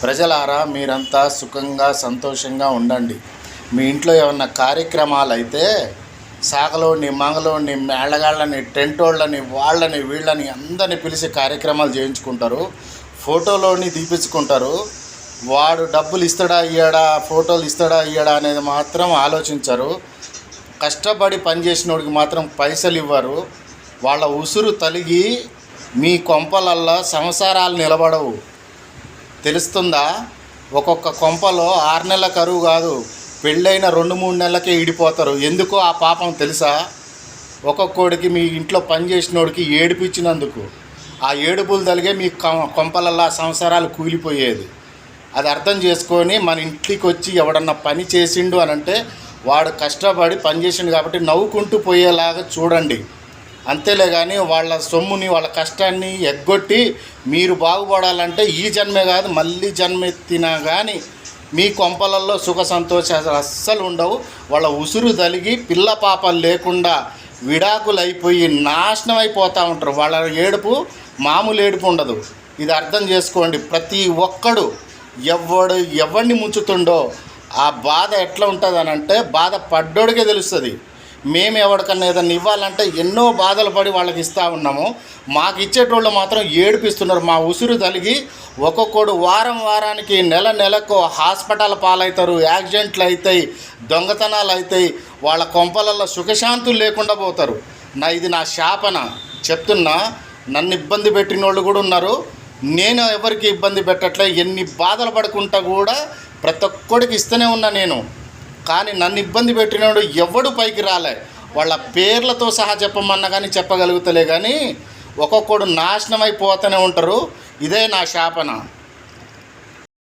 ప్రజలారా మీరంతా సుఖంగా సంతోషంగా ఉండండి. మీ ఇంట్లో ఏమన్నా కార్యక్రమాలు అయితే సాగలోని మంగలోని మేళగాళ్ళని టెంటోళ్ళని వాళ్ళని వీళ్ళని అందరిని పిలిచి కార్యక్రమాలు చేయించుకుంటారు, ఫోటోలోని తీపించుకుంటారు. వాడు డబ్బులు ఇస్తాడా ఇయ్యాడా, ఫోటోలు ఇస్తాడా ఇయ్యాడా అనేది మాత్రం ఆలోచించరు. కష్టపడి పనిచేసినోడికి మాత్రం పైసలు ఇవ్వరు. వాళ్ళ ఉసురు తలిగి మీ కొంపలల్లో సంసారాలు నిలబడవు. తెలుస్తుందా? ఒక్కొక్క కొంపలో 6 నెలల కరువు కాదు, పెళ్ళైన 2-3 నెలలకే ఈడిపోతారు. ఎందుకో ఆ పాపం తెలుసా? ఒక్కొక్కడికి మీ ఇంట్లో పనిచేసినోడికి ఏడిపించినందుకు ఆ ఏడుపులు తలిగే మీ కొంపలల్లా సంసారాలు కూలిపోయేది. అది అర్థం చేసుకొని మన ఇంటికి వచ్చి ఎవడన్నా పని చేసిండు అని అంటే వాడు కష్టపడి పనిచేసిండు కాబట్టి నవ్వుకుంటూ పోయేలాగా చూడండి. అంతేలే కానీ వాళ్ళ సొమ్ముని వాళ్ళ కష్టాన్ని ఎగ్గొట్టి మీరు బాగుపడాలంటే ఈ జన్మే కాదు మళ్ళీ జన్మెత్తినా కానీ మీ కొంపలల్లో సుఖ సంతోషాలు అస్సలు ఉండవు. వాళ్ళ ఉసురు తలిగి పిల్ల పాపలు లేకుండా విడాకులు అయిపోయి నాశనం అయిపోతూ ఉంటారు. వాళ్ళ ఏడుపు మామూలు ఏడుపు ఉండదు. ఇది అర్థం చేసుకోండి. ప్రతి ఒక్కడు ఎవడిని ముంచుతుండో ఆ బాధ ఎట్లా ఉంటుంది అని అంటే బాధ పడ్డోడికే తెలుస్తుంది. మేము ఎవరికన్నా ఏదన్నా ఇవ్వాలంటే ఎన్నో బాధలు పడి వాళ్ళకి ఇస్తూ ఉన్నాము. మాకు ఇచ్చేటోళ్ళు మాత్రం ఏడిపిస్తున్నారు. మా ఉసురు తలిగి ఒక్కొక్కడు వారానికి నెలకు హాస్పిటల్ పాలవుతారు, యాక్సిడెంట్లు అవుతాయి, దొంగతనాలు అవుతాయి, వాళ్ళ కొంపలల్లో సుఖశాంతులు లేకుండా పోతారు. ఇది నా శాపన చెప్తున్నా. నన్ను ఇబ్బంది పెట్టిన వాళ్ళు కూడా ఉన్నారు. నేను ఎవరికి ఇబ్బంది పెట్టట్లే. ఎన్ని బాధలు పడుకుంటా కూడా ప్రతి ఒక్కడికి ఇస్తూనే ఉన్నా నేను. కానీ నన్ను ఇబ్బంది పెట్టినోడు ఎవడు పైకి రాలే. వాళ్ళ పేర్లతో సహా చెప్పమన్నా కానీ చెప్పగలుగుతలే కానీ ఒక్కొక్కడు నాశనం అయిపోతూనే ఉంటారు. ఇదే నా శాపన.